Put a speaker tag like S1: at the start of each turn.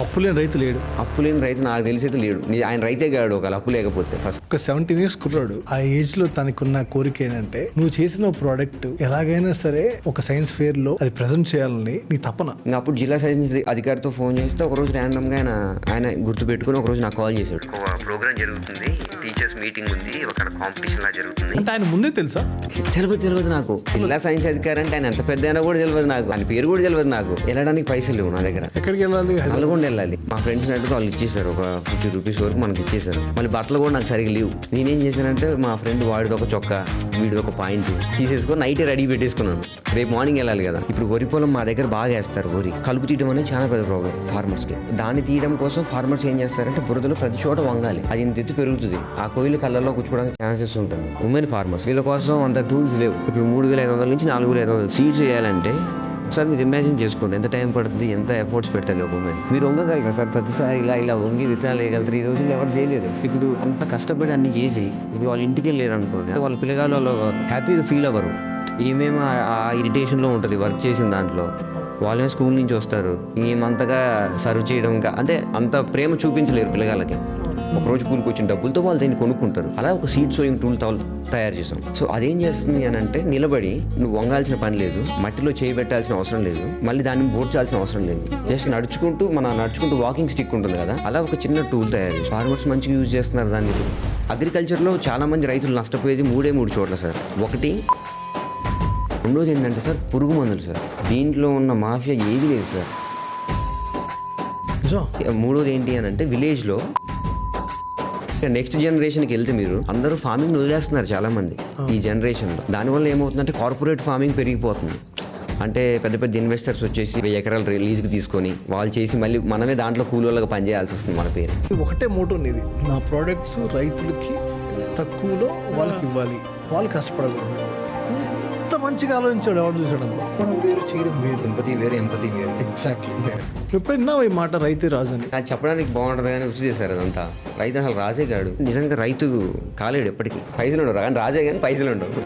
S1: అప్పు లేని రైతు లేడు.
S2: అప్పు లేని రైతు నాకు తెలిసి అయితే లేడు. ఆయన రైతే కాడు ఒకవేళ అప్పు లేకపోతే. ఫస్ట్
S1: ఒక 17 years కుర్రాడు ఆ ఏజ్ లో తనకున్న కోరిక ఏంటంటే నువ్వు చేసిన ప్రోడక్ట్ ఎలాగైనా సరే ఒక సైన్స్ ఫేర్ లో అది ప్రెజెంట్ చేయాలని నీ తపన.
S2: ఇంకా అప్పుడు జిల్లా సైన్స్ అధికారితో ఫోన్ చేస్తే ఒకరోజు ర్యాండమ్ గా ఆయన గుర్తు పెట్టుకుని ఒకరోజు నాకు కాల్ చేశాడు. ఒక ప్రోగ్రామ్ జరుగుతుంది, టీచర్స్ మీటింగ్ ఉంది, ఒక కాంపిటీషన్ లా జరుగుతుంది
S1: అంటే ఆయన ముందే తెలుసా?
S2: తెలియదు నాకు. జిల్లా సైన్స్ అధికారి అంటే ఆయన ఎంత పెద్ద అయినా కూడా తెలియదు నాకు. ఆయన పేరు కూడా తెలియదు నాకు. వెళ్ళడానికి పైసలు లేవు నా దగ్గర.
S1: ఎక్కడికి వెళ్ళాలి?
S2: నల్గొండ వెళ్ళాలి. మా ఫ్రెండ్స్ అడిగితే వాళ్ళు ఇచ్చేసారు, ఒక 50 రూపీస్ వరకు మనకి ఇచ్చేసారు. మళ్ళీ బట్టలు కూడా నాకు సరిగ్గా లేవు. నేనేం చేశానంటే మా ఫ్రెండ్ వాడిది ఒక చొక్కా, వీడిది ఒక పాయింట్ తీసేసుకొని నైట్ రెడీ పెట్టేసుకున్నాను. రేపు మార్నింగ్ వెళ్ళాలి కదా. ఇప్పుడు వరి పొలం మా దగ్గర బాగా వేస్తారు. వరి కలుపు తీయడం అనేది చాలా పెద్ద ప్రాబ్లం ఫార్మర్స్ కి. దాన్ని తీయడం కోసం ఫార్మర్స్ ఏం చేస్తారంటే బురదలో ప్రతి చోట వంగాలి. అది ఇంత ఎత్తు పెరుగుతుంది. ఆ కోయిలు కళ్ళల్లో కూర్చోవడానికి ఛాన్సెస్ ఉంటుంది. ఉమెన్ ఫార్మర్స్ వీళ్ళ కోసం అంత టూల్స్ లేవు. ఇప్పుడు 3500 నుంచి 4500 సీడ్స్ చేయాలంటే ఒకసారి మీరు ఇమాజిన్ చేసుకోండి ఎంత టైం పడుతుంది, ఎంత ఎఫర్ట్స్ పెట్టాలి ఒక ఉమెన్. మీరు వంగగలరా సార్? ప్రతిసారి ఇలా వంగి విత్తనాలు వేయగలుగుతారు. ఈ రోజుల్లో ఎవరు చేయలేరు. ఇప్పుడు అంత కష్టపడి అన్ని చేసి ఇప్పుడు వాళ్ళ ఇంటికి వెళ్ళారు అనుకోండి, వాళ్ళ పిల్లగాళ్ళు వాళ్ళు హ్యాపీగా ఫీల్ అవ్వరు. ఏమేమో ఆ ఇరిటేషన్లో ఉంటుంది వర్క్ చేసిన దాంట్లో. వాళ్ళే స్కూల్ నుంచి వస్తారు, ఏమంతగా సర్వ్ చేయడం ఇంకా అంటే అంత ప్రేమ చూపించలేరు పిల్లగాళ్ళకి. ఒకరోజు కూలికి వచ్చిన డబ్బులతో వాళ్ళు దీన్ని కొనుక్కుంటారు. అలా ఒక సీడ్ సోయింగ్ టూల్ తయారు చేసాం. సో అదేం చేస్తుంది అని అంటే నిలబడి నువ్వు వంగాల్సిన పని లేదు, మట్టిలో చేయి పెట్టాల్సిన అవసరం లేదు, మళ్ళీ దాన్ని బోర్చాల్సిన అవసరం లేదు. జస్ట్ నడుచుకుంటూ వాకింగ్ స్టిక్ ఉంటుంది కదా, అలా ఒక చిన్న టూల్ తయారు చేసి ఫార్మర్స్ మంచిగా యూజ్ చేస్తున్నారు దాన్ని. అగ్రికల్చర్లో చాలా మంది రైతులు నష్టపోయేది 3 చోట్ల సార్. ఒకటి, రెండోది ఏంటంటే సార్ పురుగు మందులు సార్. దీంట్లో ఉన్న మాఫియా ఏది లేదు సార్. మూడోది ఏంటి అని అంటే విలేజ్లో నెక్స్ట్ జనరేషన్కి వెళ్తే మీరు అందరూ ఫార్మింగ్ వదిలేస్తున్నారు చాలా మంది ఈ జనరేషన్లో. దానివల్ల ఏమవుతుందంటే కార్పొరేట్ ఫార్మింగ్ పెరిగిపోతుంది. అంటే పెద్ద పెద్ద ఇన్వెస్టర్స్ వచ్చేసి 1000 ఎకరాలు లీజుకి తీసుకొని వాళ్ళు చేసి మళ్ళీ మనమే దాంట్లో కూలీలుగా పనిచేయాల్సి వస్తుంది మన పేరు.
S1: ఒకటే మోటో ఉంది, నా ప్రోడక్ట్స్ రైతులకి తక్కువలో వాళ్ళకి ఇవ్వాలి, వాళ్ళు కష్టపడకూడదు. ఎంత మంచిగా ఆలోచించాడు, ఎవరు చూసాడు అందులో. మనం వేరు చేయడం వేరు,
S2: సింపతి వేరు, ఎంపతి వేరు.
S1: ఎగ్జాక్ట్లీ. ఎప్పుడైనా ఈ మాట రైతే రాజు అని
S2: అది చెప్పడానికి బాగుంటుంది కానీ రుచి చేశారు అదంతా. రైతు అసలు రాజే కాడు. నిజంగా రైతు కాలేడు ఎప్పటికీ. పైసలు ఉండవు కానీ రాజే కానీ పైసలు ఉండవు.